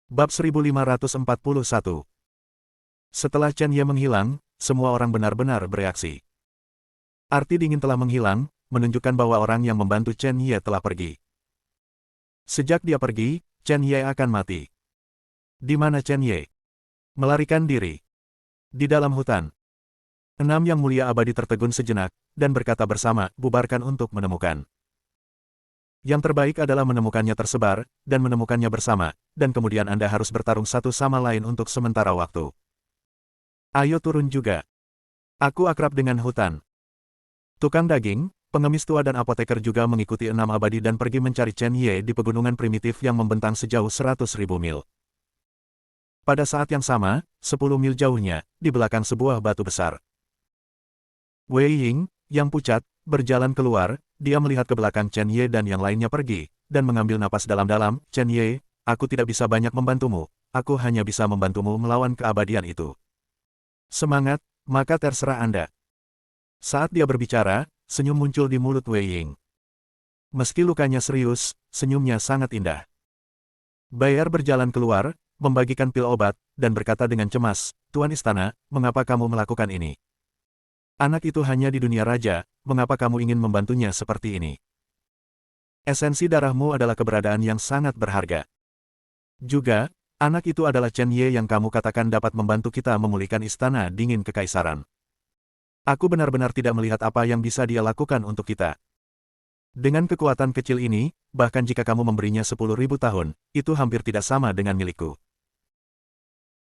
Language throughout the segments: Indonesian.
Bab 1541. Setelah Chen Ye menghilang, semua orang benar-benar bereaksi. Arti dingin telah menghilang, menunjukkan bahwa orang yang membantu Chen Ye telah pergi. Sejak dia pergi, Chen Ye akan mati. Di mana Chen Ye? Melarikan diri. Di dalam hutan. 6 yang mulia abadi tertegun sejenak, dan berkata bersama, bubarkan untuk menemukan. Yang terbaik adalah menemukannya tersebar, dan menemukannya bersama, dan kemudian Anda harus bertarung satu sama lain untuk sementara waktu. Ayo turun juga. Aku akrab dengan hutan. Tukang daging, pengemis tua dan apoteker juga mengikuti 6 abadi dan pergi mencari Chen Ye di pegunungan primitif yang membentang sejauh 100.000 mil. Pada saat yang sama, 10 mil jauhnya, di belakang sebuah batu besar. Wei Ying, yang pucat, berjalan keluar, dia melihat ke belakang Chen Ye dan yang lainnya pergi, dan mengambil napas dalam-dalam, Chen Ye, aku tidak bisa banyak membantumu, aku hanya bisa membantumu melawan keabadian itu. Semangat, maka terserah Anda. Saat dia berbicara, senyum muncul di mulut Wei Ying. Meski lukanya serius, senyumnya sangat indah. Bayar berjalan keluar, membagikan pil obat, dan berkata dengan cemas, Tuan Istana, mengapa kamu melakukan ini? Anak itu hanya di dunia raja, mengapa kamu ingin membantunya seperti ini? Esensi darahmu adalah keberadaan yang sangat berharga. Juga, anak itu adalah Chen Ye yang kamu katakan dapat membantu kita memulihkan istana dingin kekaisaran. Aku benar-benar tidak melihat apa yang bisa dia lakukan untuk kita. Dengan kekuatan kecil ini, bahkan jika kamu memberinya 10.000 tahun, itu hampir tidak sama dengan milikku.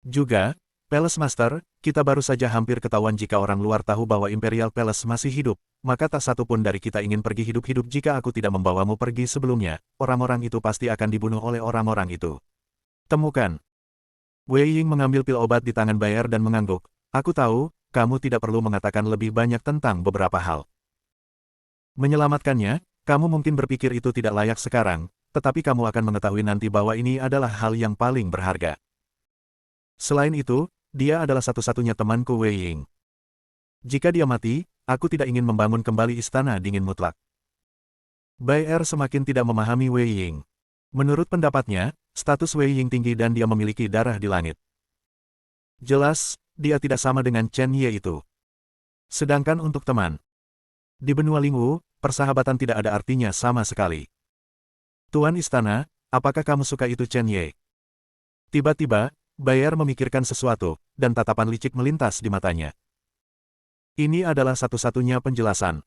Juga, Palace Master, kita baru saja hampir ketahuan jika orang luar tahu bahwa Imperial Palace masih hidup, maka tak satu pun dari kita ingin pergi hidup-hidup jika aku tidak membawamu pergi sebelumnya, orang-orang itu pasti akan dibunuh oleh orang-orang itu. Temukan. Wei Ying mengambil pil obat di tangan Bayar dan mengangguk, aku tahu, kamu tidak perlu mengatakan lebih banyak tentang beberapa hal. Menyelamatkannya, kamu mungkin berpikir itu tidak layak sekarang, tetapi kamu akan mengetahui nanti bahwa ini adalah hal yang paling berharga. Selain itu, dia adalah satu-satunya temanku Wei Ying. Jika dia mati, aku tidak ingin membangun kembali istana dingin mutlak. Bai Er semakin tidak memahami Wei Ying. Menurut pendapatnya, status Wei Ying tinggi dan dia memiliki darah di langit. Jelas, dia tidak sama dengan Chen Ye itu. Sedangkan untuk teman. Di benua Lingwu, persahabatan tidak ada artinya sama sekali. Tuan Istana, apakah kamu suka itu Chen Ye? Tiba-tiba, Bayar memikirkan sesuatu, dan tatapan licik melintas di matanya. Ini adalah satu-satunya penjelasan.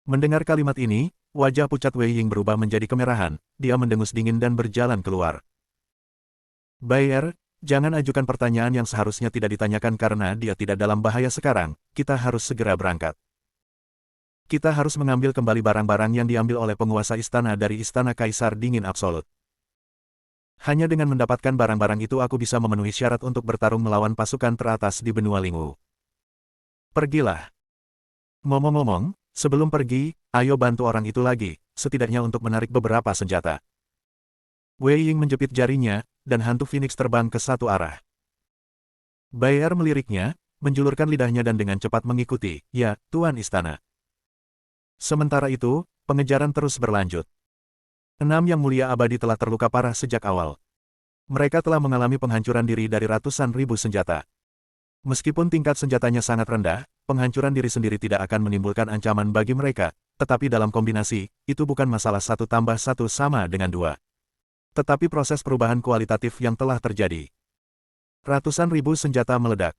Mendengar kalimat ini, wajah pucat Wei Ying berubah menjadi kemerahan, dia mendengus dingin dan berjalan keluar. Bayar, jangan ajukan pertanyaan yang seharusnya tidak ditanyakan karena dia tidak dalam bahaya sekarang, kita harus segera berangkat. Kita harus mengambil kembali barang-barang yang diambil oleh penguasa istana dari Istana Kaisar Dingin Absolut. Hanya dengan mendapatkan barang-barang itu aku bisa memenuhi syarat untuk bertarung melawan pasukan teratas di benua Lingwu. Pergilah. Ngomong-ngomong, sebelum pergi, ayo bantu orang itu lagi, setidaknya untuk menarik beberapa senjata. Wei Ying menjepit jarinya, dan hantu Phoenix terbang ke satu arah. Bayar meliriknya, menjulurkan lidahnya dan dengan cepat mengikuti, ya, Tuan Istana. Sementara itu, pengejaran terus berlanjut. 6 yang mulia abadi telah terluka parah sejak awal. Mereka telah mengalami penghancuran diri dari ratusan ribu senjata. Meskipun tingkat senjatanya sangat rendah, penghancuran diri sendiri tidak akan menimbulkan ancaman bagi mereka, tetapi dalam kombinasi, itu bukan masalah 1 tambah 1 sama dengan 2. Tetapi proses perubahan kualitatif yang telah terjadi. Ratusan ribu senjata meledak.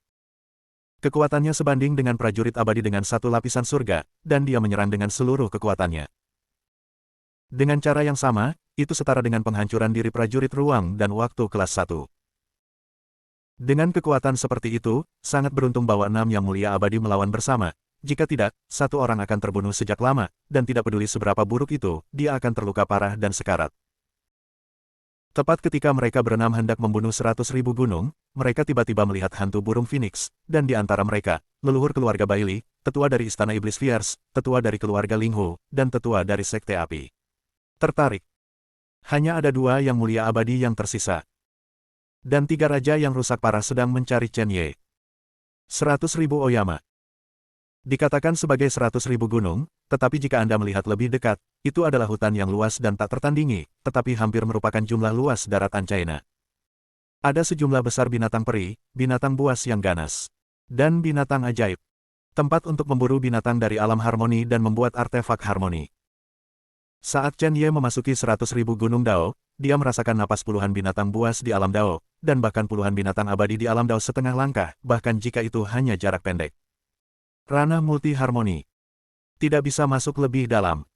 Kekuatannya sebanding dengan prajurit abadi dengan 1 lapisan surga, dan dia menyerang dengan seluruh kekuatannya. Dengan cara yang sama, itu setara dengan penghancuran diri prajurit ruang dan waktu kelas 1. Dengan kekuatan seperti itu, sangat beruntung bahwa 6 yang mulia abadi melawan bersama. Jika tidak, 1 orang akan terbunuh sejak lama, dan tidak peduli seberapa buruk itu, dia akan terluka parah dan sekarat. Tepat ketika mereka berenam hendak membunuh 100.000 gunung, mereka tiba-tiba melihat hantu burung Phoenix, dan di antara mereka, leluhur keluarga Bailey, tetua dari Istana Iblis Fierce, tetua dari keluarga Linghu, dan tetua dari Sekte Api. Tertarik. Hanya ada 2 yang mulia abadi yang tersisa. Dan 3 raja yang rusak parah sedang mencari Chen Ye. 100.000 Oyama. Dikatakan sebagai 100.000 gunung, tetapi jika Anda melihat lebih dekat, itu adalah hutan yang luas dan tak tertandingi, tetapi hampir merupakan jumlah luas daratan China. Ada sejumlah besar binatang peri, binatang buas yang ganas, dan binatang ajaib. Tempat untuk memburu binatang dari alam harmoni dan membuat artefak harmoni. Saat Chen Ye memasuki 100.000 Gunung Dao, dia merasakan napas puluhan binatang buas di alam Dao, dan bahkan puluhan binatang abadi di alam Dao setengah langkah, bahkan jika itu hanya jarak pendek. Ranah multi harmoni. Tidak bisa masuk lebih dalam.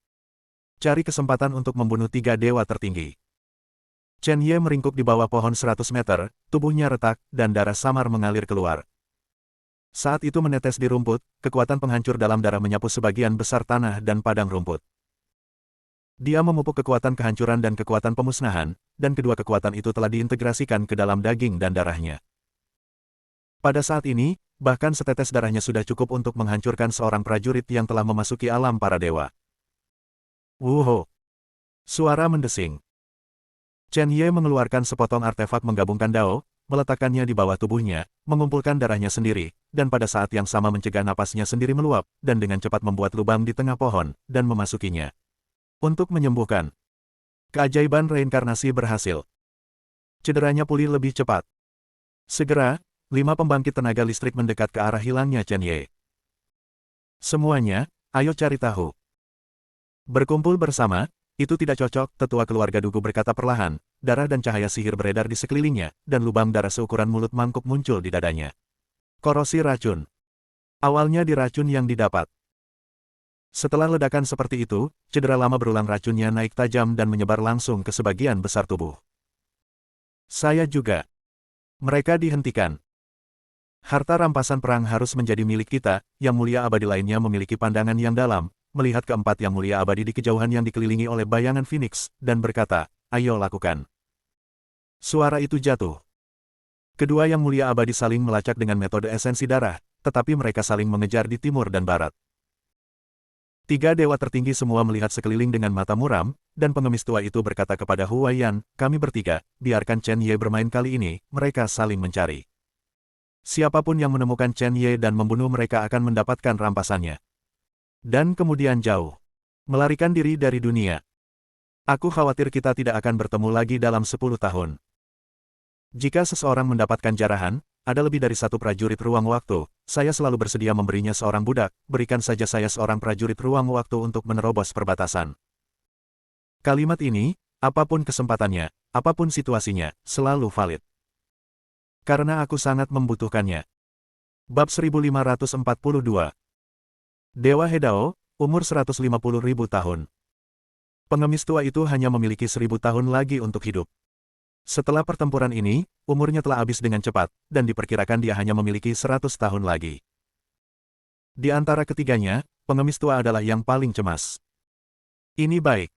Cari kesempatan untuk membunuh 3 dewa tertinggi. Chen Ye meringkuk di bawah pohon 100 meter, tubuhnya retak, dan darah samar mengalir keluar. Saat itu menetes di rumput, kekuatan penghancur dalam darah menyapu sebagian besar tanah dan padang rumput. Dia memupuk kekuatan kehancuran dan kekuatan pemusnahan, dan kedua kekuatan itu telah diintegrasikan ke dalam daging dan darahnya. Pada saat ini, bahkan setetes darahnya sudah cukup untuk menghancurkan seorang prajurit yang telah memasuki alam para dewa. Wuho! Suara mendesing. Chen Ye mengeluarkan sepotong artefak menggabungkan Dao, meletakkannya di bawah tubuhnya, mengumpulkan darahnya sendiri, dan pada saat yang sama mencegah napasnya sendiri meluap, dan dengan cepat membuat lubang di tengah pohon, dan memasukinya. Untuk menyembuhkan. Keajaiban reinkarnasi berhasil. Cederanya pulih lebih cepat. Segera, 5 pembangkit tenaga listrik mendekat ke arah hilangnya Chen Ye. Semuanya, ayo cari tahu. Berkumpul bersama, itu tidak cocok, tetua keluarga Dugu berkata perlahan, darah dan cahaya sihir beredar di sekelilingnya, dan lubang darah seukuran mulut mangkuk muncul di dadanya. Korosi racun. Awalnya diracun yang didapat. Setelah ledakan seperti itu, cedera lama berulang racunnya naik tajam dan menyebar langsung ke sebagian besar tubuh. Saya juga. Mereka dihentikan. Harta rampasan perang harus menjadi milik kita, yang mulia abadi lainnya memiliki pandangan yang dalam, melihat keempat yang mulia abadi di kejauhan yang dikelilingi oleh bayangan Phoenix, dan berkata, ayo lakukan. Suara itu jatuh. Kedua yang mulia abadi saling melacak dengan metode esensi darah, tetapi mereka saling mengejar di timur dan barat. 3 dewa tertinggi semua melihat sekeliling dengan mata muram, dan pengemis tua itu berkata kepada Huaiyan, kami bertiga, biarkan Chen Ye bermain kali ini, mereka saling mencari. Siapapun yang menemukan Chen Ye dan membunuh mereka akan mendapatkan rampasannya. Dan kemudian jauh. Melarikan diri dari dunia. Aku khawatir kita tidak akan bertemu lagi dalam 10 tahun. Jika seseorang mendapatkan jarahan, ada lebih dari 1 prajurit ruang waktu, saya selalu bersedia memberinya seorang budak, berikan saja saya seorang prajurit ruang waktu untuk menerobos perbatasan. Kalimat ini, apapun kesempatannya, apapun situasinya, selalu valid. Karena aku sangat membutuhkannya. Bab 1542. Dewa Hedao, umur 150.000 tahun. Pengemis tua itu hanya memiliki 1.000 tahun lagi untuk hidup. Setelah pertempuran ini, umurnya telah habis dengan cepat, dan diperkirakan dia hanya memiliki 100 tahun lagi. Di antara ketiganya, pengemis tua adalah yang paling cemas. Ini baik.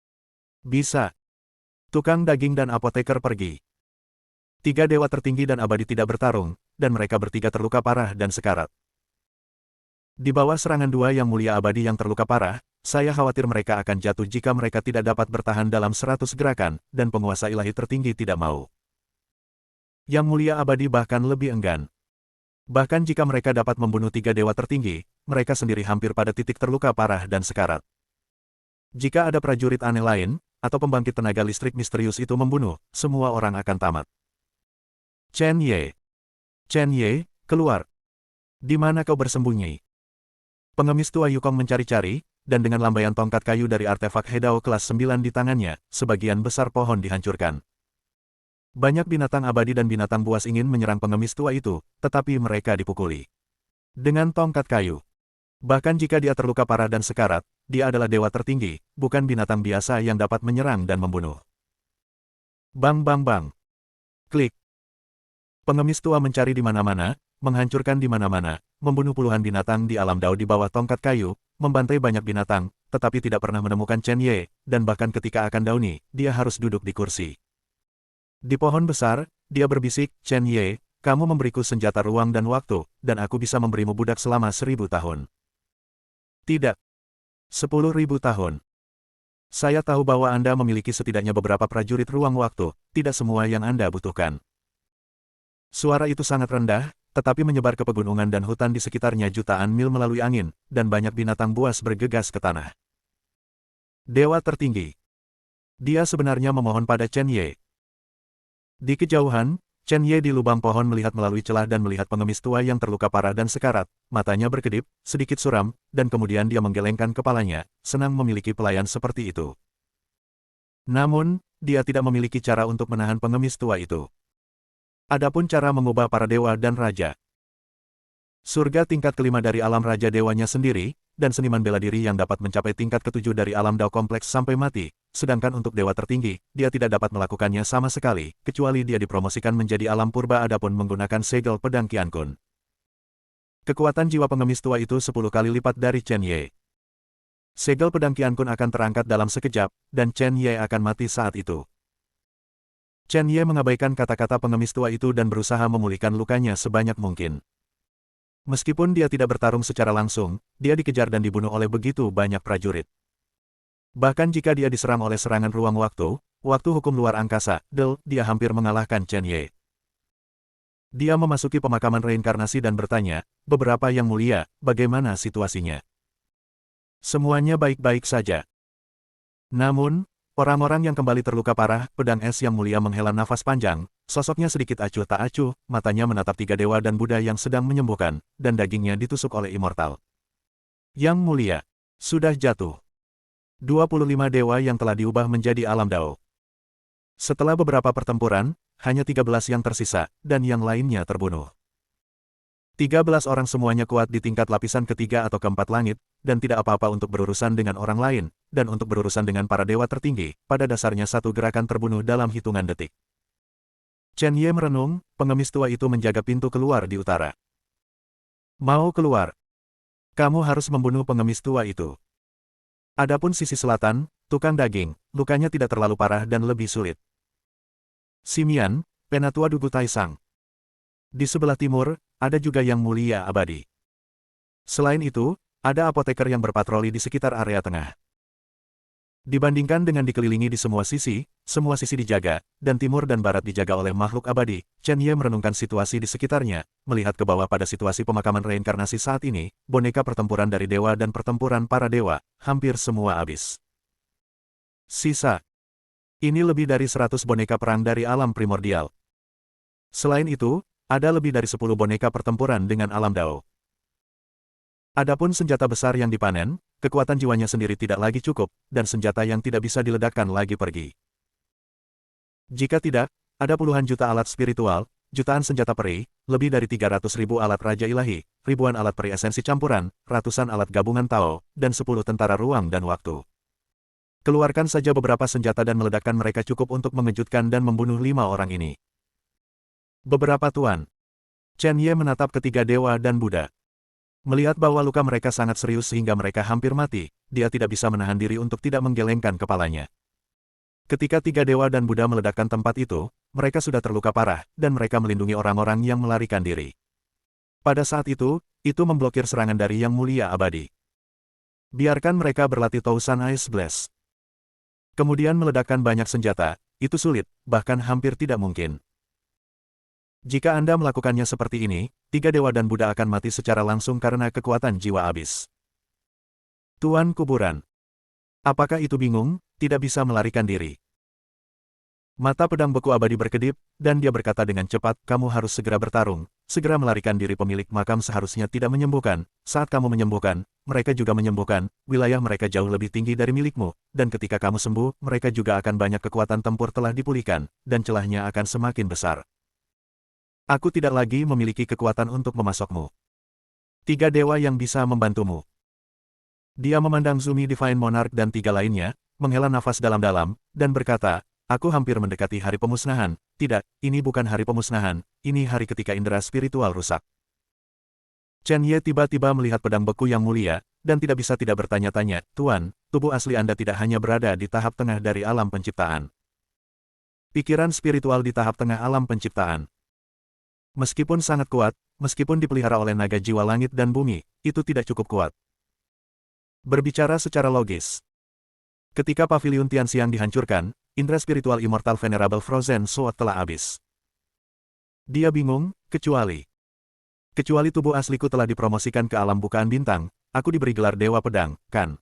Bisa. Tukang daging dan apoteker pergi. 3 dewa tertinggi dan abadi tidak bertarung, dan mereka bertiga terluka parah dan sekarat. Di bawah serangan 2 yang mulia abadi yang terluka parah, saya khawatir mereka akan jatuh jika mereka tidak dapat bertahan dalam 100 gerakan, dan penguasa ilahi tertinggi tidak mau. Yang mulia abadi bahkan lebih enggan. Bahkan jika mereka dapat membunuh 3 dewa tertinggi, mereka sendiri hampir pada titik terluka parah dan sekarat. Jika ada prajurit aneh lain, atau pembangkit tenaga listrik misterius itu membunuh, semua orang akan tamat. Chen Ye. Chen Ye, keluar. Di mana kau bersembunyi? Pengemis tua Yukong mencari-cari, dan dengan lambaian tongkat kayu dari artefak Hedao kelas 9 di tangannya, sebagian besar pohon dihancurkan. Banyak binatang abadi dan binatang buas ingin menyerang pengemis tua itu, tetapi mereka dipukuli. Dengan tongkat kayu. Bahkan jika dia terluka parah dan sekarat, dia adalah dewa tertinggi, bukan binatang biasa yang dapat menyerang dan membunuh. Bang bang bang. Klik. Pengemis tua mencari di mana-mana, menghancurkan di mana-mana, membunuh puluhan binatang di alam Dao di bawah tongkat kayu, membantai banyak binatang, tetapi tidak pernah menemukan Chen Ye, dan bahkan ketika akan dauni, dia harus duduk di kursi. Di pohon besar, dia berbisik, Chen Ye, kamu memberiku senjata ruang dan waktu, dan aku bisa memberimu budak selama 1000 tahun. Tidak. 10.000 tahun. Saya tahu bahwa Anda memiliki setidaknya beberapa prajurit ruang waktu, tidak semua yang Anda butuhkan. Suara itu sangat rendah, tetapi menyebar ke pegunungan dan hutan di sekitarnya jutaan mil melalui angin, dan banyak binatang buas bergegas ke tanah. Dewa tertinggi. Dia sebenarnya memohon pada Chen Ye. Di kejauhan, Chen Ye di lubang pohon melihat melalui celah dan melihat pengemis tua yang terluka parah dan sekarat, matanya berkedip, sedikit suram, dan kemudian dia menggelengkan kepalanya, senang memiliki pelayan seperti itu. Namun, dia tidak memiliki cara untuk menahan pengemis tua itu. Adapun cara mengubah para dewa dan raja. Surga tingkat kelima dari alam raja dewanya sendiri, dan seniman bela diri yang dapat mencapai tingkat ketujuh dari alam Dao kompleks sampai mati, sedangkan untuk dewa tertinggi, dia tidak dapat melakukannya sama sekali, kecuali dia dipromosikan menjadi alam purba adapun menggunakan segel pedang Qian Kun. Kekuatan jiwa pengemis tua itu 10 kali lipat dari Chen Ye. Segel pedang Qian Kun akan terangkat dalam sekejap, dan Chen Ye akan mati saat itu. Chen Ye mengabaikan kata-kata pengemis tua itu dan berusaha memulihkan lukanya sebanyak mungkin. Meskipun dia tidak bertarung secara langsung, dia dikejar dan dibunuh oleh begitu banyak prajurit. Bahkan jika dia diserang oleh serangan ruang waktu hukum luar angkasa, dia hampir mengalahkan Chen Ye. Dia memasuki pemakaman reinkarnasi dan bertanya, "Beberapa yang mulia, bagaimana situasinya?" Semuanya baik-baik saja. Namun, orang-orang yang kembali terluka parah, pedang es yang mulia menghela nafas panjang, sosoknya sedikit acuh tak acuh, matanya menatap tiga dewa dan Buddha yang sedang menyembuhkan, dan dagingnya ditusuk oleh immortal. Yang mulia, sudah jatuh. 25 dewa yang telah diubah menjadi alam Dao. Setelah beberapa pertempuran, hanya 13 yang tersisa, dan yang lainnya terbunuh. 13 orang semuanya kuat di tingkat lapisan ketiga atau keempat langit, dan tidak apa-apa untuk berurusan dengan orang lain, dan untuk berurusan dengan para dewa tertinggi, pada dasarnya satu gerakan terbunuh dalam hitungan detik. Chen Ye merenung, pengemis tua itu menjaga pintu keluar di utara. Mau keluar? Kamu harus membunuh pengemis tua itu. Adapun sisi selatan, tukang daging, lukanya tidak terlalu parah dan lebih sulit. Simian, Penatua Dugu Taisang. Di sebelah timur, ada juga yang mulia abadi. Selain itu, ada apoteker yang berpatroli di sekitar area tengah. Dibandingkan dengan dikelilingi di semua sisi dijaga, dan timur dan barat dijaga oleh makhluk abadi, Chen Ye merenungkan situasi di sekitarnya, melihat ke bawah pada situasi pemakaman reinkarnasi saat ini, boneka pertempuran dari dewa dan pertempuran para dewa, hampir semua habis. Sisa. Ini lebih dari 100 boneka perang dari alam primordial. Selain itu, ada lebih dari 10 boneka pertempuran dengan alam Dao. Adapun senjata besar yang dipanen, kekuatan jiwanya sendiri tidak lagi cukup, dan senjata yang tidak bisa diledakkan lagi pergi. Jika tidak, ada puluhan juta alat spiritual, jutaan senjata peri, lebih dari 300.000 alat Raja Ilahi, ribuan alat peri esensi campuran, ratusan alat gabungan Tao, dan 10 tentara ruang dan waktu. Keluarkan saja beberapa senjata dan meledakkan mereka cukup untuk mengejutkan dan membunuh 5 orang ini. Beberapa tuan. Chen Ye menatap ketiga dewa dan Buddha. Melihat bahwa luka mereka sangat serius sehingga mereka hampir mati, dia tidak bisa menahan diri untuk tidak menggelengkan kepalanya. Ketika tiga dewa dan Buddha meledakkan tempat itu, mereka sudah terluka parah, dan mereka melindungi orang-orang yang melarikan diri. Pada saat itu memblokir serangan dari Yang Mulia Abadi. Biarkan mereka berlatih Tousan Ice Blast. Kemudian meledakkan banyak senjata, itu sulit, bahkan hampir tidak mungkin. Jika Anda melakukannya seperti ini, tiga dewa dan Buddha akan mati secara langsung karena kekuatan jiwa habis. Tuan Kuburan. Apakah itu bingung, tidak bisa melarikan diri? Mata pedang beku abadi berkedip, dan dia berkata dengan cepat, kamu harus segera bertarung, segera melarikan diri. Pemilik makam seharusnya tidak menyembuhkan, saat kamu menyembuhkan, mereka juga menyembuhkan, wilayah mereka jauh lebih tinggi dari milikmu, dan ketika kamu sembuh, mereka juga akan banyak kekuatan tempur telah dipulihkan, dan celahnya akan semakin besar. Aku tidak lagi memiliki kekuatan untuk memasokmu. Tiga dewa yang bisa membantumu. Dia memandang Zumi Divine Monarch dan tiga lainnya, menghela nafas dalam-dalam, dan berkata, aku hampir mendekati hari pemusnahan. Tidak, ini bukan hari pemusnahan, ini hari ketika indera spiritual rusak. Chen Ye tiba-tiba melihat pedang beku yang mulia, dan tidak bisa tidak bertanya-tanya, Tuan, tubuh asli Anda tidak hanya berada di tahap tengah dari alam penciptaan. Pikiran spiritual di tahap tengah alam penciptaan. Meskipun sangat kuat, meskipun dipelihara oleh naga jiwa langit dan bumi, itu tidak cukup kuat. Berbicara secara logis. Ketika pavilion Tianxiang dihancurkan, indera spiritual Immortal Venerable Frozen Sword telah habis. Dia bingung, kecuali tubuh asliku telah dipromosikan ke alam bukaan bintang, aku diberi gelar Dewa Pedang, kan?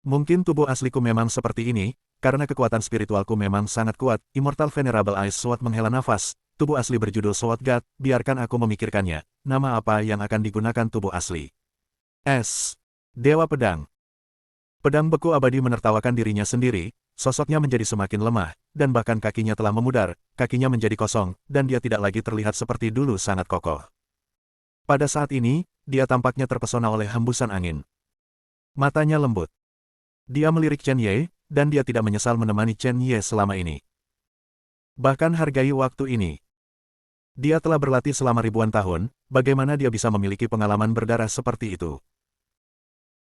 Mungkin tubuh asliku memang seperti ini, karena kekuatan spiritualku memang sangat kuat, Immortal Venerable Ice Sword menghela nafas, tubuh asli berjudul Sword God, biarkan aku memikirkannya, nama apa yang akan digunakan tubuh asli. Dewa Pedang. Pedang beku abadi menertawakan dirinya sendiri, sosoknya menjadi semakin lemah, dan bahkan kakinya telah memudar, kakinya menjadi kosong, dan dia tidak lagi terlihat seperti dulu sangat kokoh. Pada saat ini, dia tampaknya terpesona oleh hembusan angin. Matanya lembut. Dia melirik Chen Ye, dan dia tidak menyesal menemani Chen Ye selama ini. Bahkan hargai waktu ini. Dia telah berlatih selama ribuan tahun, bagaimana dia bisa memiliki pengalaman berdarah seperti itu?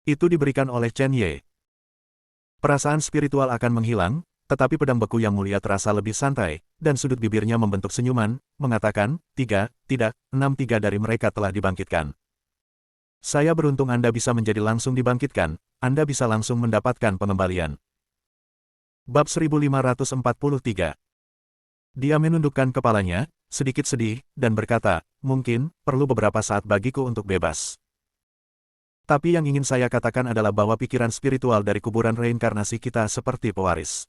Itu diberikan oleh Chen Ye. Perasaan spiritual akan menghilang, tetapi pedang beku yang mulia terasa lebih santai, dan sudut bibirnya membentuk senyuman, mengatakan, tidak, 6-3 dari mereka telah dibangkitkan. Saya beruntung Anda bisa menjadi langsung dibangkitkan, Anda bisa langsung mendapatkan pengembalian. Bab 1543. Dia menundukkan kepalanya, sedikit sedih, dan berkata, mungkin, perlu beberapa saat bagiku untuk bebas. Tapi yang ingin saya katakan adalah bahwa pikiran spiritual dari kuburan reinkarnasi kita seperti pewaris.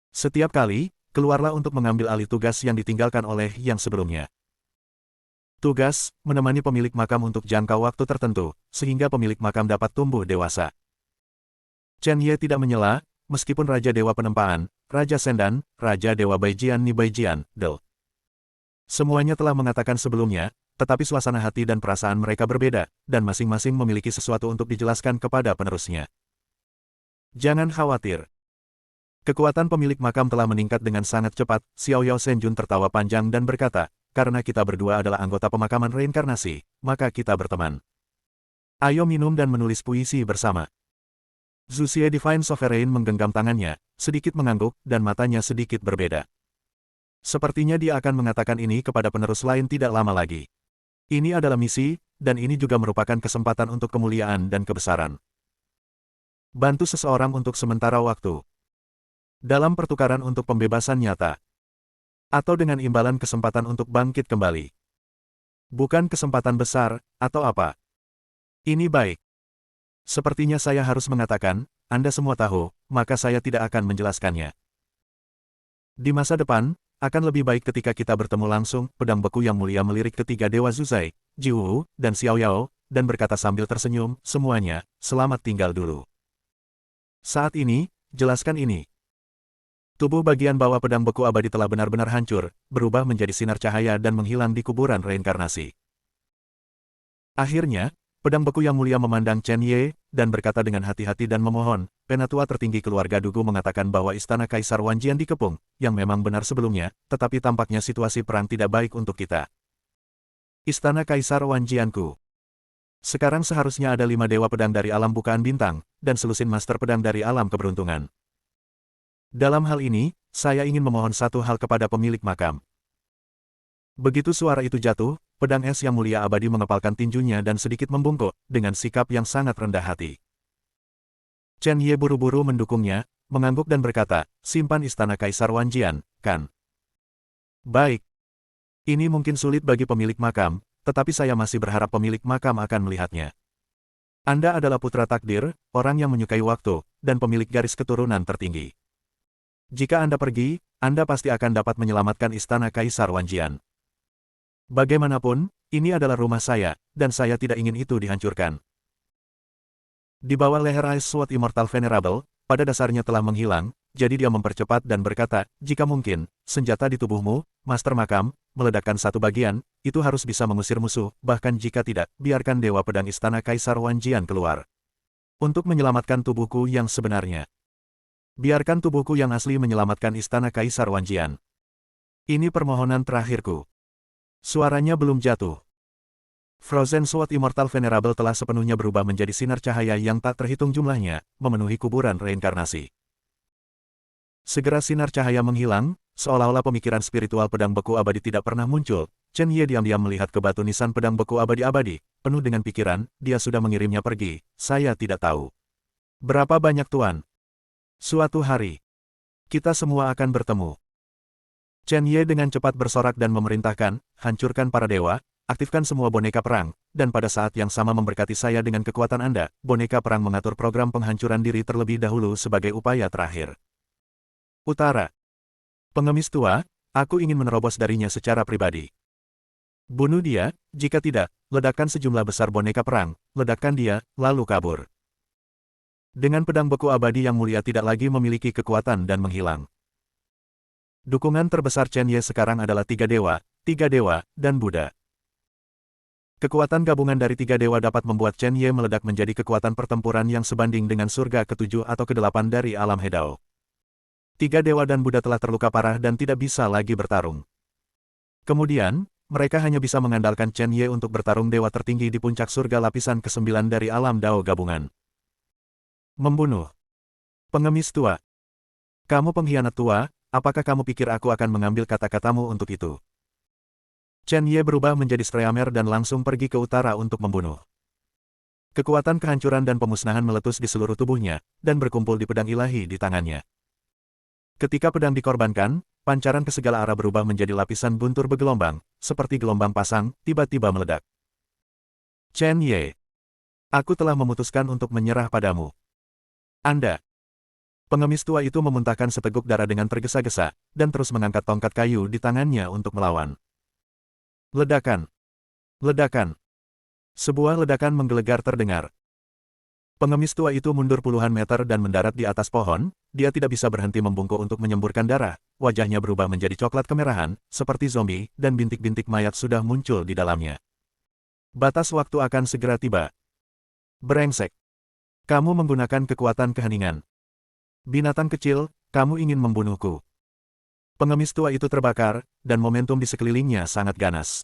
Setiap kali, keluarlah untuk mengambil alih tugas yang ditinggalkan oleh yang sebelumnya. Tugas, menemani pemilik makam untuk jangka waktu tertentu, sehingga pemilik makam dapat tumbuh dewasa. Chen Ye tidak menyela, meskipun Raja Dewa Penempaan, Raja Sendan, Raja Dewa Baijian Nibaijian, Del. Semuanya telah mengatakan sebelumnya, tetapi suasana hati dan perasaan mereka berbeda, dan masing-masing memiliki sesuatu untuk dijelaskan kepada penerusnya. Jangan khawatir. Kekuatan pemilik makam telah meningkat dengan sangat cepat, Xiao Yao Senjun tertawa panjang dan berkata, karena kita berdua adalah anggota pemakaman reinkarnasi, maka kita berteman. Ayo minum dan menulis puisi bersama. Zhu Xie Divine Sovereign menggenggam tangannya, sedikit mengangguk, dan matanya sedikit berbeda. Sepertinya dia akan mengatakan ini kepada penerus lain tidak lama lagi. Ini adalah misi, dan ini juga merupakan kesempatan untuk kemuliaan dan kebesaran. Bantu seseorang untuk sementara waktu. Dalam pertukaran untuk pembebasan nyata. Atau dengan imbalan kesempatan untuk bangkit kembali. Bukan kesempatan besar, atau apa. Ini baik. Sepertinya saya harus mengatakan, Anda semua tahu, maka saya tidak akan menjelaskannya. Di masa depan, akan lebih baik ketika kita bertemu langsung, pedang beku yang mulia melirik ketiga dewa Zuzai, Jiwu, dan Xiao Yao, dan berkata sambil tersenyum, semuanya, selamat tinggal dulu. Saat ini, jelaskan ini. Tubuh bagian bawah pedang beku abadi telah benar-benar hancur, berubah menjadi sinar cahaya dan menghilang di kuburan reinkarnasi. Akhirnya, pedang beku yang mulia memandang Chen Ye, dan berkata dengan hati-hati dan memohon, penatua tertinggi keluarga Dugu mengatakan bahwa istana Kaisar Wanjian dikepung, yang memang benar sebelumnya, tetapi tampaknya situasi perang tidak baik untuk kita. Istana Kaisar Wanjianku. Sekarang seharusnya ada 5 dewa pedang dari alam bukaan bintang, dan selusin master pedang dari alam keberuntungan. Dalam hal ini, saya ingin memohon satu hal kepada pemilik makam. Begitu suara itu jatuh, pedang es yang mulia abadi mengepalkan tinjunya dan sedikit membungkuk, dengan sikap yang sangat rendah hati. Chen Ye buru-buru mendukungnya, mengangguk dan berkata, simpan istana Kaisar Wanjian, kan? Baik. Ini mungkin sulit bagi pemilik makam, tetapi saya masih berharap pemilik makam akan melihatnya. Anda adalah putra takdir, orang yang menyukai waktu, dan pemilik garis keturunan tertinggi. Jika Anda pergi, Anda pasti akan dapat menyelamatkan istana Kaisar Wanjian. Bagaimanapun, ini adalah rumah saya, dan saya tidak ingin itu dihancurkan. Di bawah leher Ice Sword Immortal Venerable, pada dasarnya telah menghilang, jadi dia mempercepat dan berkata, jika mungkin, senjata di tubuhmu, Master Makam, meledakkan satu bagian, itu harus bisa mengusir musuh, bahkan jika tidak, biarkan Dewa Pedang Istana Kaisar Wanjian keluar. Untuk menyelamatkan tubuhku yang sebenarnya. Biarkan tubuhku yang asli menyelamatkan Istana Kaisar Wanjian. Ini permohonan terakhirku. Suaranya belum jatuh. Frozen Sword Immortal Venerable telah sepenuhnya berubah menjadi sinar cahaya yang tak terhitung jumlahnya, memenuhi kuburan reinkarnasi. Segera sinar cahaya menghilang, seolah-olah pemikiran spiritual pedang beku abadi tidak pernah muncul. Chen Ye diam-diam melihat ke batu nisan pedang beku abadi-abadi, penuh dengan pikiran, dia sudah mengirimnya pergi, saya tidak tahu. Berapa banyak tuan? Suatu hari, kita semua akan bertemu. Chen Ye dengan cepat bersorak dan memerintahkan, hancurkan para dewa, aktifkan semua boneka perang, dan pada saat yang sama memberkati saya dengan kekuatan Anda, boneka perang mengatur program penghancuran diri terlebih dahulu sebagai upaya terakhir. Utara. Pengemis tua, aku ingin menerobos darinya secara pribadi. Bunuh dia, jika tidak, ledakkan sejumlah besar boneka perang, ledakkan dia, lalu kabur. Dengan pedang beku abadi yang mulia tidak lagi memiliki kekuatan dan menghilang. Dukungan terbesar Chen Ye sekarang adalah tiga dewa, dan Buddha. Kekuatan gabungan dari tiga dewa dapat membuat Chen Ye meledak menjadi kekuatan pertempuran yang sebanding dengan surga ke-7 atau ke-8 dari alam Hedao. Tiga dewa dan Buddha telah terluka parah dan tidak bisa lagi bertarung. Kemudian, mereka hanya bisa mengandalkan Chen Ye untuk bertarung dewa tertinggi di puncak surga lapisan ke-9 dari alam Dao gabungan. Membunuh. Pengemis tua. Kamu pengkhianat tua, apakah kamu pikir aku akan mengambil kata-katamu untuk itu? Chen Ye berubah menjadi Streamer dan langsung pergi ke utara untuk membunuh. Kekuatan kehancuran dan pemusnahan meletus di seluruh tubuhnya, dan berkumpul di pedang ilahi di tangannya. Ketika pedang dikorbankan, pancaran ke segala arah berubah menjadi lapisan guntur bergelombang, seperti gelombang pasang, tiba-tiba meledak. Chen Ye. Aku telah memutuskan untuk menyerah padamu. Anda. Pengemis tua itu memuntahkan seteguk darah dengan tergesa-gesa, dan terus mengangkat tongkat kayu di tangannya untuk melawan. Ledakan. Ledakan. Sebuah ledakan menggelegar terdengar. Pengemis tua itu mundur puluhan meter dan mendarat di atas pohon, dia tidak bisa berhenti membungkuk untuk menyemburkan darah, wajahnya berubah menjadi coklat kemerahan, seperti zombie, dan bintik-bintik mayat sudah muncul di dalamnya. Batas waktu akan segera tiba. Brengsek. Kamu menggunakan kekuatan keheningan. Binatang kecil, kamu ingin membunuhku. Pengemis tua itu terbakar, dan momentum di sekelilingnya sangat ganas.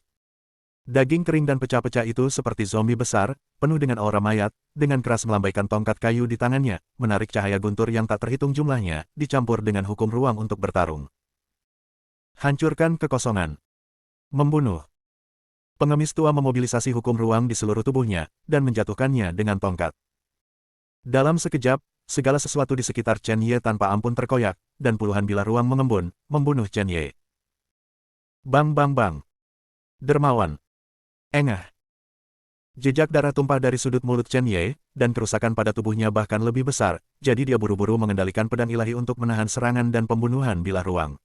Daging kering dan pecah-pecah itu seperti zombie besar, penuh dengan aura mayat, dengan keras melambaikan tongkat kayu di tangannya, menarik cahaya guntur yang tak terhitung jumlahnya, dicampur dengan hukum ruang untuk bertarung. Hancurkan kekosongan. Membunuh. Pengemis tua memobilisasi hukum ruang di seluruh tubuhnya, dan menjatuhkannya dengan tongkat. Dalam sekejap, segala sesuatu di sekitar Chen Ye tanpa ampun terkoyak, dan puluhan bilah ruang mengembun, membunuh Chen Ye. Bang bang bang. Dermawan. Engah. Jejak darah tumpah dari sudut mulut Chen Ye, dan kerusakan pada tubuhnya bahkan lebih besar, jadi dia buru-buru mengendalikan pedang ilahi untuk menahan serangan dan pembunuhan bilah ruang.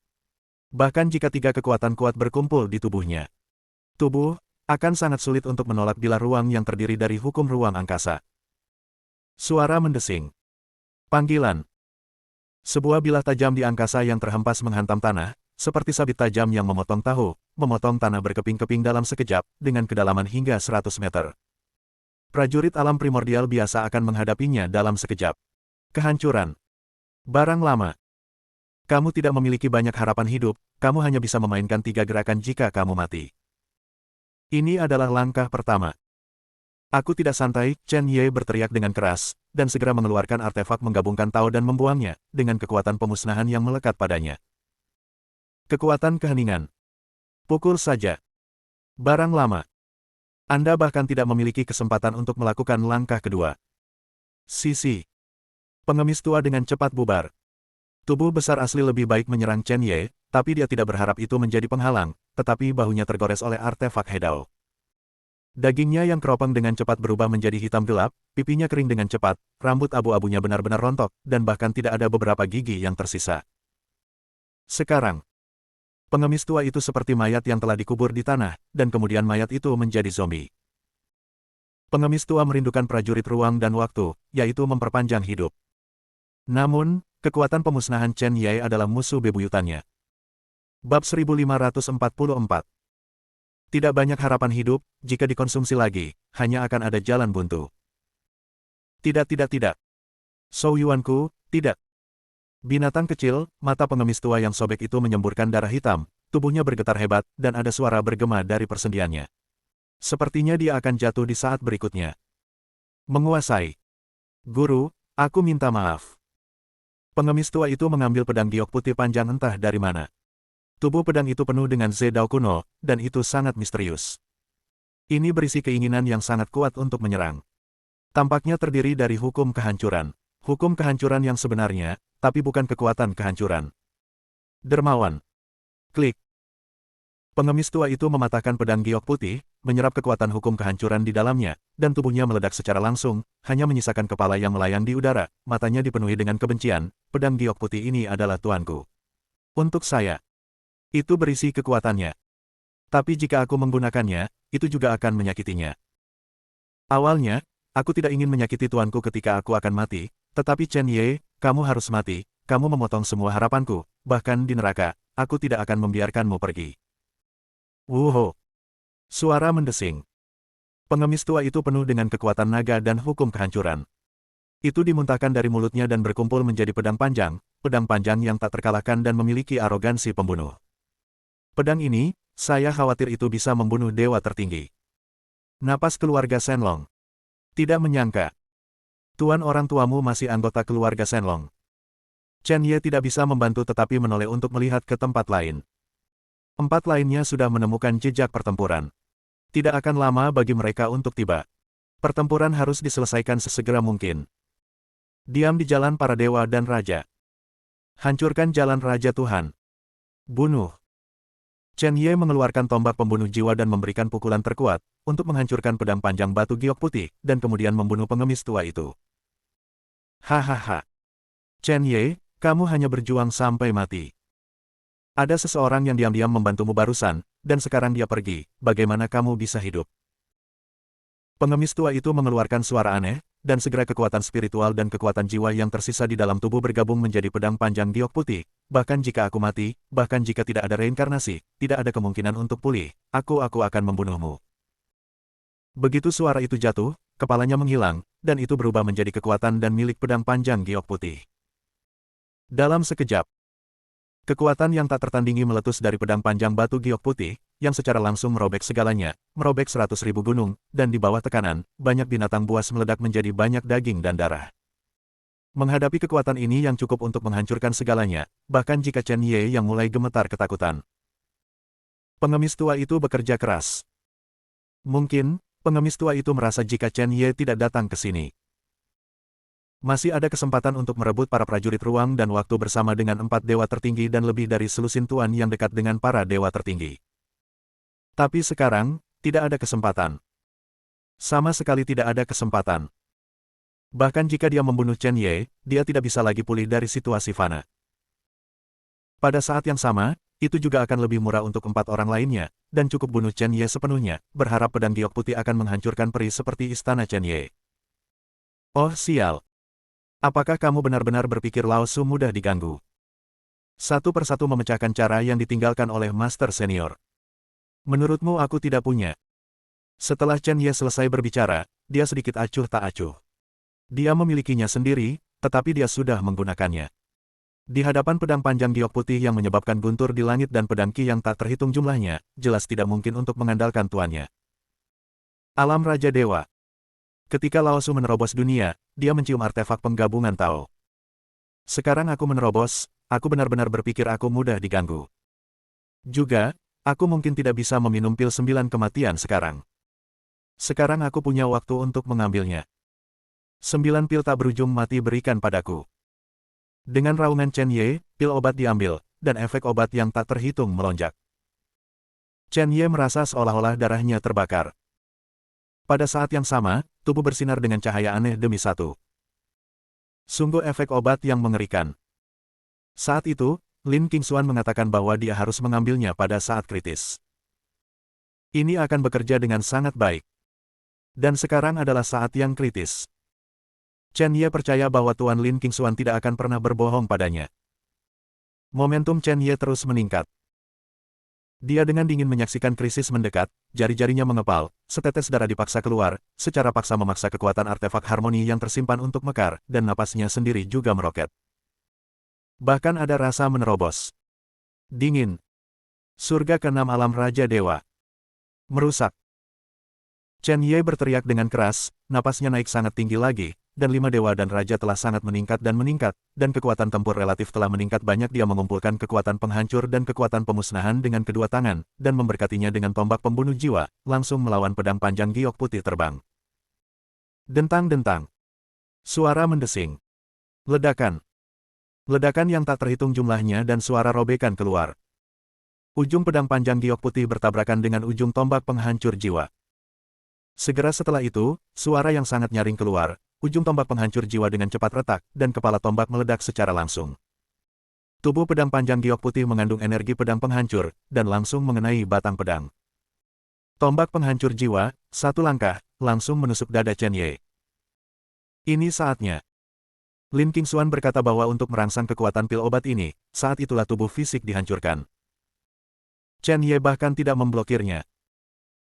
Bahkan jika tiga kekuatan kuat berkumpul di tubuhnya, tubuh akan sangat sulit untuk menolak bilah ruang yang terdiri dari hukum ruang angkasa. Suara mendesing. Panggilan. Sebuah bilah tajam di angkasa yang terhempas menghantam tanah, seperti sabit tajam yang memotong tahu, memotong tanah berkeping-keping dalam sekejap, dengan kedalaman hingga 100 meter. Prajurit alam primordial biasa akan menghadapinya dalam sekejap. Kehancuran. Barang lama. Kamu tidak memiliki banyak harapan hidup, kamu hanya bisa memainkan 3 gerakan jika kamu mati. Ini adalah langkah pertama. Aku tidak santai, Chen Ye berteriak dengan keras, dan segera mengeluarkan artefak menggabungkan Tao dan membuangnya, dengan kekuatan pemusnahan yang melekat padanya. Kekuatan keheningan. Pukul saja. Barang lama. Anda bahkan tidak memiliki kesempatan untuk melakukan langkah kedua. Sisi. Pengemis tua dengan cepat bubar. Tubuh besar asli lebih baik menyerang Chen Ye, tapi dia tidak berharap itu menjadi penghalang, tetapi bahunya tergores oleh artefak Hedao. Dagingnya yang keropang dengan cepat berubah menjadi hitam gelap, pipinya kering dengan cepat, rambut abu-abunya benar-benar rontok, dan bahkan tidak ada beberapa gigi yang tersisa. Sekarang, pengemis tua itu seperti mayat yang telah dikubur di tanah, dan kemudian mayat itu menjadi zombie. Pengemis tua merindukan prajurit ruang dan waktu, yaitu memperpanjang hidup. Namun, kekuatan pemusnahan Chen Ye adalah musuh bebuyutannya. Bab 1544. Tidak banyak harapan hidup, jika dikonsumsi lagi, hanya akan ada jalan buntu. Tidak. Shou Yuanku, tidak. Binatang kecil, mata pengemis tua yang sobek itu menyemburkan darah hitam, tubuhnya bergetar hebat, dan ada suara bergema dari persendiannya. Sepertinya dia akan jatuh di saat berikutnya. Menguasai. Guru, aku minta maaf. Pengemis tua itu mengambil pedang giok putih panjang entah dari mana. Tubuh pedang itu penuh dengan zedao kuno, dan itu sangat misterius. Ini berisi keinginan yang sangat kuat untuk menyerang. Tampaknya terdiri dari hukum kehancuran. Hukum kehancuran yang sebenarnya, tapi bukan kekuatan kehancuran. Dermawan. Klik. Pengemis tua itu mematahkan pedang giok putih, menyerap kekuatan hukum kehancuran di dalamnya, dan tubuhnya meledak secara langsung, hanya menyisakan kepala yang melayang di udara, matanya dipenuhi dengan kebencian. Pedang giok putih ini adalah tuanku. Untuk saya, itu berisi kekuatannya. Tapi jika aku menggunakannya, itu juga akan menyakitinya. Awalnya, aku tidak ingin menyakiti tuanku ketika aku akan mati, tetapi Chen Ye, kamu harus mati, kamu memotong semua harapanku, bahkan di neraka, aku tidak akan membiarkanmu pergi. Wuho! Suara mendesing. Pengemis tua itu penuh dengan kekuatan naga dan hukum kehancuran. Itu dimuntahkan dari mulutnya dan berkumpul menjadi pedang panjang yang tak terkalahkan dan memiliki arogansi pembunuh. Pedang ini, saya khawatir itu bisa membunuh dewa tertinggi. Napas keluarga Shenlong. Tidak menyangka. Tuan orang tuamu masih anggota keluarga Shenlong. Chen Ye tidak bisa membantu tetapi menoleh untuk melihat ke tempat lain. 4 lainnya sudah menemukan jejak pertempuran. Tidak akan lama bagi mereka untuk tiba. Pertempuran harus diselesaikan sesegera mungkin. Diam di jalan para dewa dan raja. Hancurkan jalan raja Tuhan. Bunuh. Chen Ye mengeluarkan tombak pembunuh jiwa dan memberikan pukulan terkuat, untuk menghancurkan pedang panjang batu giok putih, dan kemudian membunuh pengemis tua itu. Hahaha. Chen Ye, kamu hanya berjuang sampai mati. Ada seseorang yang diam-diam membantumu barusan, dan sekarang dia pergi, bagaimana kamu bisa hidup? Pengemis tua itu mengeluarkan suara aneh, dan segera kekuatan spiritual dan kekuatan jiwa yang tersisa di dalam tubuh bergabung menjadi pedang panjang giok putih. Bahkan jika aku mati, bahkan jika tidak ada reinkarnasi, tidak ada kemungkinan untuk pulih, aku akan membunuhmu. Begitu suara itu jatuh, kepalanya menghilang, dan itu berubah menjadi kekuatan dan milik pedang panjang giok putih. Dalam sekejap, kekuatan yang tak tertandingi meletus dari pedang panjang batu giok putih, yang secara langsung merobek segalanya, merobek 100.000 gunung, dan di bawah tekanan, banyak binatang buas meledak menjadi banyak daging dan darah. Menghadapi kekuatan ini yang cukup untuk menghancurkan segalanya, bahkan jika Chen Ye yang mulai gemetar ketakutan. Pengemis tua itu bekerja keras. Mungkin, pengemis tua itu merasa jika Chen Ye tidak datang ke sini, masih ada kesempatan untuk merebut para prajurit ruang dan waktu bersama dengan 4 dewa tertinggi dan lebih dari selusin tuan yang dekat dengan para dewa tertinggi. Tapi sekarang, tidak ada kesempatan. Sama sekali tidak ada kesempatan. Bahkan jika dia membunuh Chen Ye, dia tidak bisa lagi pulih dari situasi fana. Pada saat yang sama, itu juga akan lebih murah untuk 4 orang lainnya, dan cukup bunuh Chen Ye sepenuhnya, berharap pedang giok putih akan menghancurkan peri seperti istana Chen Ye. Oh sial! Apakah kamu benar-benar berpikir Lao Su mudah diganggu? Satu persatu memecahkan cara yang ditinggalkan oleh Master Senior. Menurutmu aku tidak punya? Setelah Chen Ye selesai berbicara, dia sedikit acuh tak acuh. Dia memilikinya sendiri, tetapi dia sudah menggunakannya. Di hadapan pedang panjang giok putih yang menyebabkan guntur di langit dan pedang ki yang tak terhitung jumlahnya, jelas tidak mungkin untuk mengandalkan tuannya. Alam Raja Dewa. Ketika Lao Su menerobos dunia, dia mencium artefak penggabungan Tao. Sekarang aku menerobos, aku benar-benar berpikir aku mudah diganggu. Juga, aku mungkin tidak bisa meminum pil 9 kematian sekarang. Sekarang aku punya waktu untuk mengambilnya. 9 pil tak berujung mati berikan padaku. Dengan raungan Chen Ye, pil obat diambil, dan efek obat yang tak terhitung melonjak. Chen Ye merasa seolah-olah darahnya terbakar. Pada saat yang sama, tubuh bersinar dengan cahaya aneh demi satu. Sungguh efek obat yang mengerikan. Saat itu, Lin Qingxuan mengatakan bahwa dia harus mengambilnya pada saat kritis. Ini akan bekerja dengan sangat baik. Dan sekarang adalah saat yang kritis. Chen Ye percaya bahwa Tuan Lin Qingxuan tidak akan pernah berbohong padanya. Momentum Chen Ye terus meningkat. Dia dengan dingin menyaksikan krisis mendekat, jari-jarinya mengepal, setetes darah dipaksa keluar, secara paksa memaksa kekuatan artefak harmoni yang tersimpan untuk mekar, dan napasnya sendiri juga meroket. Bahkan ada rasa menerobos. Dingin. Surga ke-6 alam Raja Dewa. Merusak. Chen Ye berteriak dengan keras, napasnya naik sangat tinggi lagi, dan 5 dewa dan raja telah sangat meningkat, dan kekuatan tempur relatif telah meningkat banyak. Dia mengumpulkan kekuatan penghancur dan kekuatan pemusnahan dengan kedua tangan, dan memberkatinya dengan tombak pembunuh jiwa, langsung melawan pedang panjang giok putih terbang. Dentang-dentang. Suara mendesing. Ledakan. Ledakan yang tak terhitung jumlahnya dan suara robekan keluar. Ujung pedang panjang giok putih bertabrakan dengan ujung tombak penghancur jiwa. Segera setelah itu, suara yang sangat nyaring keluar, ujung tombak penghancur jiwa dengan cepat retak, dan kepala tombak meledak secara langsung. Tubuh pedang panjang giok putih mengandung energi pedang penghancur, dan langsung mengenai batang pedang. Tombak penghancur jiwa, satu langkah, langsung menusuk dada Chen Ye. Ini saatnya. Lin Qingxuan berkata bahwa untuk merangsang kekuatan pil obat ini, saat itulah tubuh fisik dihancurkan. Chen Ye bahkan tidak memblokirnya.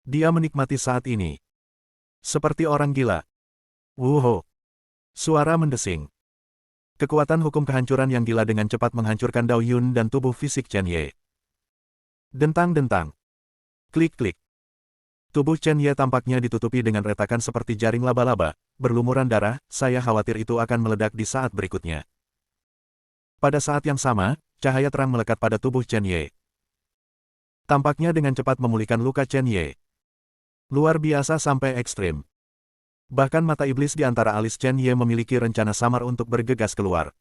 Dia menikmati saat ini. Seperti orang gila. Wuho. Suara mendesing. Kekuatan hukum kehancuran yang gila dengan cepat menghancurkan Dao Yun dan tubuh fisik Chen Ye. Dentang-dentang. Klik-klik. Tubuh Chen Ye tampaknya ditutupi dengan retakan seperti jaring laba-laba, berlumuran darah, saya khawatir itu akan meledak di saat berikutnya. Pada saat yang sama, cahaya terang melekat pada tubuh Chen Ye. Tampaknya dengan cepat memulihkan luka Chen Ye. Luar biasa sampai ekstrim. Bahkan mata iblis di antara alis Chen Ye memiliki rencana samar untuk bergegas keluar.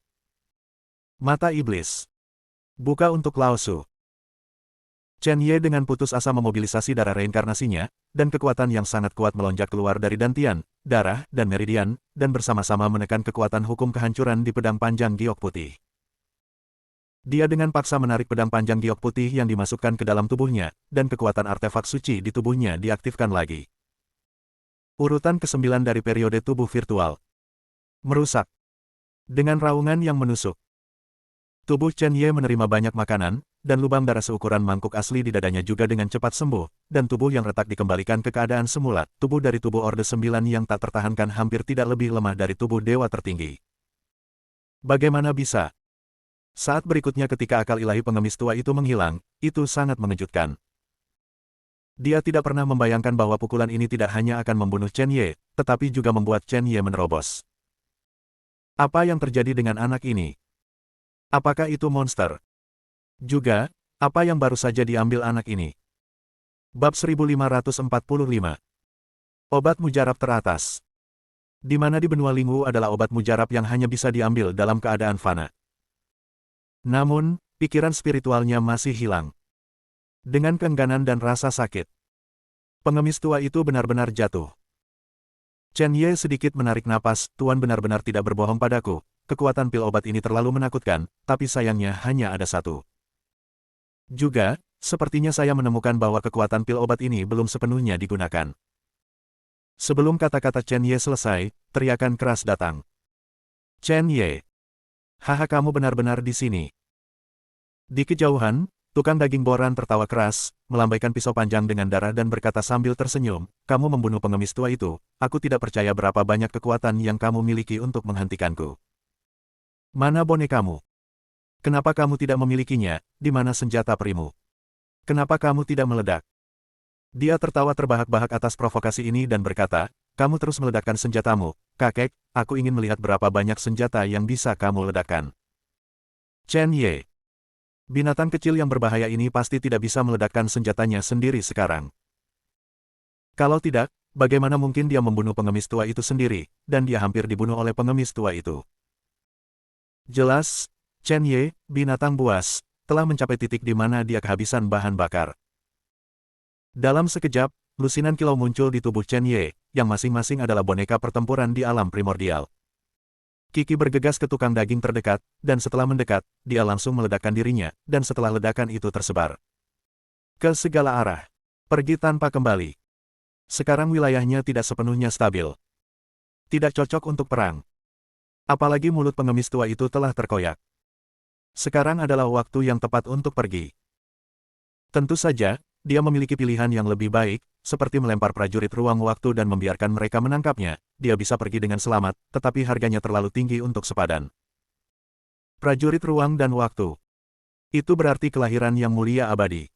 Mata iblis. Buka untuk Lao Su. Chen Ye dengan putus asa memobilisasi darah reinkarnasinya, dan kekuatan yang sangat kuat melonjak keluar dari dantian, darah, dan meridian, dan bersama-sama menekan kekuatan hukum kehancuran di pedang panjang giok putih. Dia dengan paksa menarik pedang panjang giok putih yang dimasukkan ke dalam tubuhnya, dan kekuatan artefak suci di tubuhnya diaktifkan lagi. Urutan ke-9 dari periode tubuh virtual. Merusak. Dengan raungan yang menusuk. Tubuh Chen Ye menerima banyak makanan, dan lubang darah seukuran mangkuk asli di dadanya juga dengan cepat sembuh, dan tubuh yang retak dikembalikan ke keadaan semula. Tubuh dari tubuh Orde 9 yang tak tertahankan hampir tidak lebih lemah dari tubuh dewa tertinggi. Bagaimana bisa? Saat berikutnya ketika akal ilahi pengemis tua itu menghilang, itu sangat mengejutkan. Dia tidak pernah membayangkan bahwa pukulan ini tidak hanya akan membunuh Chen Ye, tetapi juga membuat Chen Ye menerobos. Apa yang terjadi dengan anak ini? Apakah itu monster? Juga, apa yang baru saja diambil anak ini? Bab 1545. Obat mujarab teratas. Di mana di benua Lingwu adalah obat mujarab yang hanya bisa diambil dalam keadaan fana. Namun, pikiran spiritualnya masih hilang. Dengan keengganan dan rasa sakit, pengemis tua itu benar-benar jatuh. Chen Ye sedikit menarik napas, Tuan benar-benar tidak berbohong padaku, kekuatan pil obat ini terlalu menakutkan, tapi sayangnya hanya ada satu. Juga, sepertinya saya menemukan bahwa kekuatan pil obat ini belum sepenuhnya digunakan. Sebelum kata-kata Chen Ye selesai, teriakan keras datang. Chen Ye. Haha, kamu benar-benar di sini. Di kejauhan, tukang daging boran tertawa keras, melambaikan pisau panjang dengan darah dan berkata sambil tersenyum, kamu membunuh pengemis tua itu, aku tidak percaya berapa banyak kekuatan yang kamu miliki untuk menghentikanku. Mana bonekamu? Kenapa kamu tidak memilikinya, di mana senjata perimu? Kenapa kamu tidak meledak? Dia tertawa terbahak-bahak atas provokasi ini dan berkata, kamu terus meledakkan senjatamu, kakek, aku ingin melihat berapa banyak senjata yang bisa kamu ledakkan. Chen Ye. Binatang kecil yang berbahaya ini pasti tidak bisa meledakkan senjatanya sendiri sekarang. Kalau tidak, bagaimana mungkin dia membunuh pengemis tua itu sendiri, dan dia hampir dibunuh oleh pengemis tua itu. Jelas, Chen Ye, binatang buas, telah mencapai titik di mana dia kehabisan bahan bakar. Dalam sekejap, lusinan kilau muncul di tubuh Chen Ye, yang masing-masing adalah boneka pertempuran di alam primordial. Kiki bergegas ke tukang daging terdekat, dan setelah mendekat, dia langsung meledakkan dirinya, dan setelah ledakan itu tersebar ke segala arah. Pergi tanpa kembali. Sekarang wilayahnya tidak sepenuhnya stabil. Tidak cocok untuk perang. Apalagi mulut pengemis tua itu telah terkoyak. Sekarang adalah waktu yang tepat untuk pergi. Tentu saja, dia memiliki pilihan yang lebih baik, seperti melempar prajurit ruang waktu dan membiarkan mereka menangkapnya. Dia bisa pergi dengan selamat, tetapi harganya terlalu tinggi untuk sepadan. Prajurit ruang dan waktu. Itu berarti kelahiran yang mulia abadi.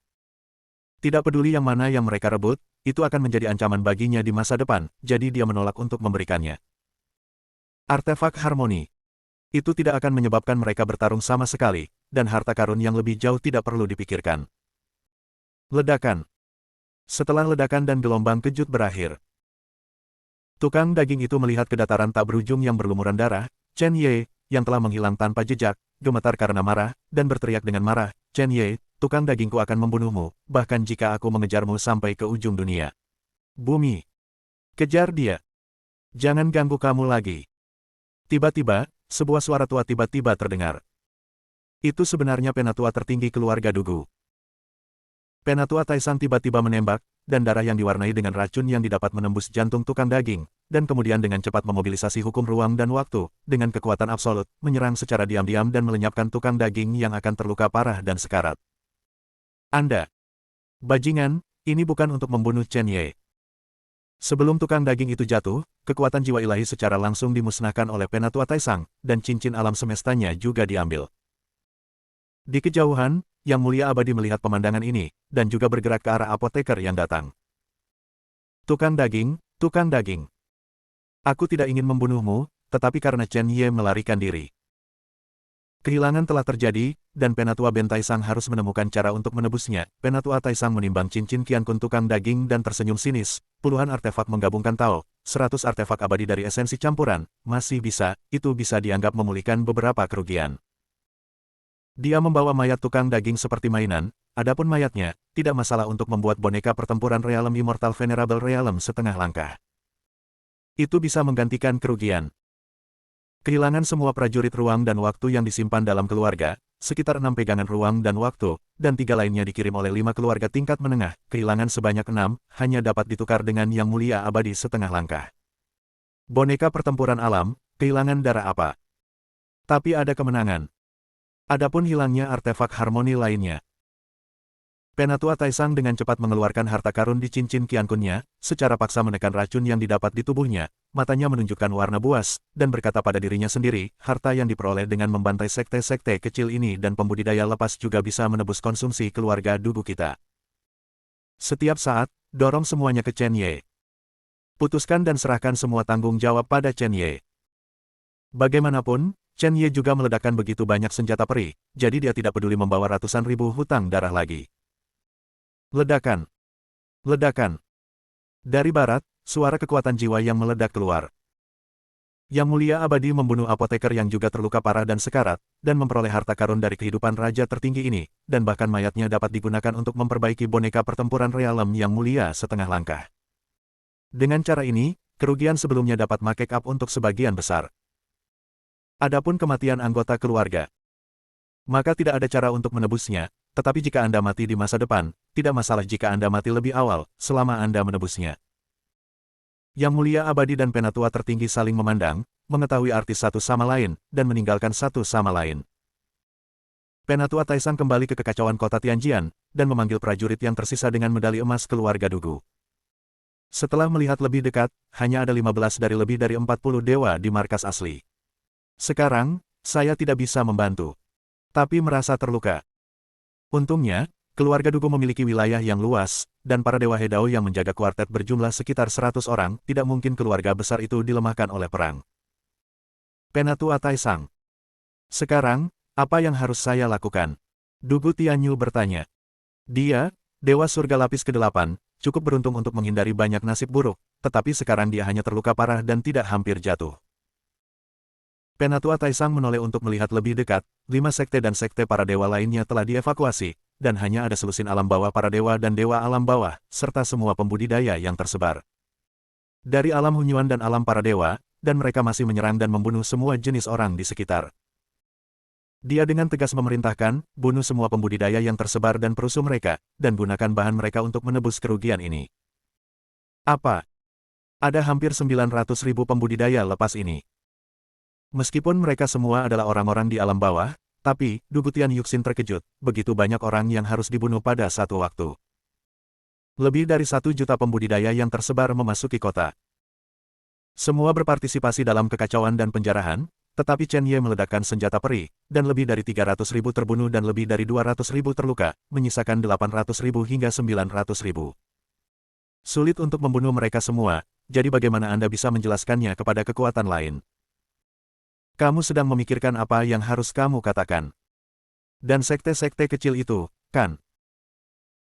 Tidak peduli yang mana yang mereka rebut, itu akan menjadi ancaman baginya di masa depan, jadi dia menolak untuk memberikannya. Artefak harmoni. Itu tidak akan menyebabkan mereka bertarung sama sekali, dan harta karun yang lebih jauh tidak perlu dipikirkan. Ledakan. Setelah ledakan dan gelombang kejut berakhir, tukang daging itu melihat ke dataran tak berujung yang berlumuran darah. Chen Ye, yang telah menghilang tanpa jejak, gemetar karena marah, dan berteriak dengan marah, Chen Ye, tukang dagingku akan membunuhmu, bahkan jika aku mengejarmu sampai ke ujung dunia. Bumi. Kejar dia. Jangan ganggu kamu lagi. Tiba-tiba, sebuah suara tua tiba-tiba terdengar. Itu sebenarnya penatua tertinggi keluarga Dugu. Penatua Taisang tiba-tiba menembak, dan darah yang diwarnai dengan racun yang didapat menembus jantung tukang daging, dan kemudian dengan cepat memobilisasi hukum ruang dan waktu, dengan kekuatan absolut, menyerang secara diam-diam dan melenyapkan tukang daging yang akan terluka parah dan sekarat. Anda. Bajingan, ini bukan untuk membunuh Chen Ye. Sebelum tukang daging itu jatuh, kekuatan jiwa ilahi secara langsung dimusnahkan oleh Penatua Taisang, dan cincin alam semestanya juga diambil. Di kejauhan, Yang Mulia Abadi melihat pemandangan ini, dan juga bergerak ke arah apoteker yang datang. Tukang daging, tukang daging. Aku tidak ingin membunuhmu, tetapi karena Chen Ye melarikan diri. Kehilangan telah terjadi, dan Penatua Ben Taisang harus menemukan cara untuk menebusnya. Penatua Taisang menimbang cincin Qiankun tukang daging dan tersenyum sinis. Puluhan artefak menggabungkan Tao, 100 artefak abadi dari esensi campuran, masih bisa, itu bisa dianggap memulihkan beberapa kerugian. Dia membawa mayat tukang daging seperti mainan, adapun mayatnya, tidak masalah untuk membuat boneka pertempuran Realm Immortal Venerable Realm setengah langkah. Itu bisa menggantikan kerugian. Kehilangan semua prajurit ruang dan waktu yang disimpan dalam keluarga, sekitar 6 pegangan ruang dan waktu, dan 3 lainnya dikirim oleh 5 keluarga tingkat menengah, kehilangan sebanyak 6, hanya dapat ditukar dengan Yang Mulia Abadi setengah langkah. Boneka pertempuran alam, kehilangan darah apa? Tapi ada kemenangan. Adapun hilangnya artefak harmoni lainnya. Penatua Taisang dengan cepat mengeluarkan harta karun di cincin Qiankunnya, secara paksa menekan racun yang didapat di tubuhnya, matanya menunjukkan warna buas, dan berkata pada dirinya sendiri, harta yang diperoleh dengan membantai sekte-sekte kecil ini dan pembudidaya lepas juga bisa menebus konsumsi keluarga Dugu kita. Setiap saat, dorong semuanya ke Chen Ye. Putuskan dan serahkan semua tanggung jawab pada Chen Ye. Bagaimanapun, Chen Ye juga meledakkan begitu banyak senjata perih, jadi dia tidak peduli membawa ratusan ribu hutang darah lagi. Ledakan. Ledakan. Dari barat, suara kekuatan jiwa yang meledak keluar. Yang Mulia Abadi membunuh apoteker yang juga terluka parah dan sekarat, dan memperoleh harta karun dari kehidupan raja tertinggi ini, dan bahkan mayatnya dapat digunakan untuk memperbaiki boneka pertempuran Realm Yang Mulia setengah langkah. Dengan cara ini, kerugian sebelumnya dapat make up untuk sebagian besar. Adapun kematian anggota keluarga, maka tidak ada cara untuk menebusnya, tetapi jika Anda mati di masa depan, tidak masalah jika Anda mati lebih awal, selama Anda menebusnya. Yang Mulia Abadi dan Penatua tertinggi saling memandang, mengetahui arti satu sama lain, dan meninggalkan satu sama lain. Penatua Taisang kembali ke kekacauan kota Tianjian, dan memanggil prajurit yang tersisa dengan medali emas keluarga Dugu. Setelah melihat lebih dekat, hanya ada 15 dari lebih dari 40 dewa di markas asli. Sekarang, saya tidak bisa membantu. Tapi merasa terluka. Untungnya, keluarga Dugu memiliki wilayah yang luas, dan para dewa Hedao yang menjaga kuartet berjumlah sekitar 100 orang, tidak mungkin keluarga besar itu dilemahkan oleh perang. Penatua Taisang. Sekarang, apa yang harus saya lakukan? Dugu Tianyu bertanya. Dia, Dewa Surga Lapis ke-8, cukup beruntung untuk menghindari banyak nasib buruk, tetapi sekarang dia hanya terluka parah dan tidak hampir jatuh. Penatua Taisang menoleh untuk melihat lebih dekat, 5 sekte dan sekte para dewa lainnya telah dievakuasi, dan hanya ada selusin alam bawah para dewa dan dewa alam bawah, serta semua pembudidaya yang tersebar. Dari alam Hunyuan dan alam para dewa, dan mereka masih menyerang dan membunuh semua jenis orang di sekitar. Dia dengan tegas memerintahkan, bunuh semua pembudidaya yang tersebar dan perusuh mereka, dan gunakan bahan mereka untuk menebus kerugian ini. Apa? Ada hampir 900.000 pembudidaya lepas ini. Meskipun mereka semua adalah orang-orang di alam bawah, tapi, Dugu Tian Yuxin terkejut, begitu banyak orang yang harus dibunuh pada satu waktu. Lebih dari 1 juta pembudidaya yang tersebar memasuki kota. Semua berpartisipasi dalam kekacauan dan penjarahan, tetapi Chen Ye meledakkan senjata perih, dan lebih dari 300.000 terbunuh dan lebih dari 200.000 terluka, menyisakan 800.000 hingga 900.000. Sulit untuk membunuh mereka semua, jadi bagaimana Anda bisa menjelaskannya kepada kekuatan lain? Kamu sedang memikirkan apa yang harus kamu katakan. Dan sekte-sekte kecil itu, kan?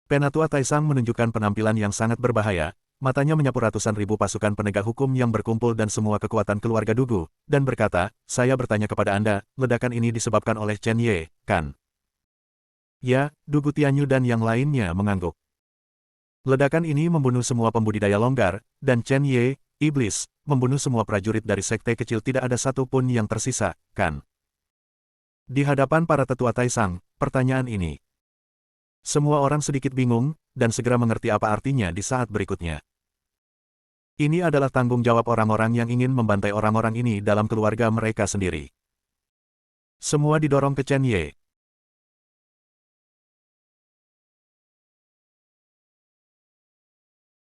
Penatua Taisang menunjukkan penampilan yang sangat berbahaya, matanya menyapu ratusan ribu pasukan penegak hukum yang berkumpul dan semua kekuatan keluarga Dugu, dan berkata, saya bertanya kepada Anda, ledakan ini disebabkan oleh Chen Ye, kan? Ya, Dugu Tianyu dan yang lainnya mengangguk. Ledakan ini membunuh semua pembudidaya longgar, dan Chen Ye, iblis, membunuh semua prajurit dari sekte kecil, tidak ada satupun yang tersisa, kan? Di hadapan para tetua Taisang, pertanyaan ini. Semua orang sedikit bingung, dan segera mengerti apa artinya di saat berikutnya. Ini adalah tanggung jawab orang-orang yang ingin membantai orang-orang ini dalam keluarga mereka sendiri. Semua didorong ke Chen Ye.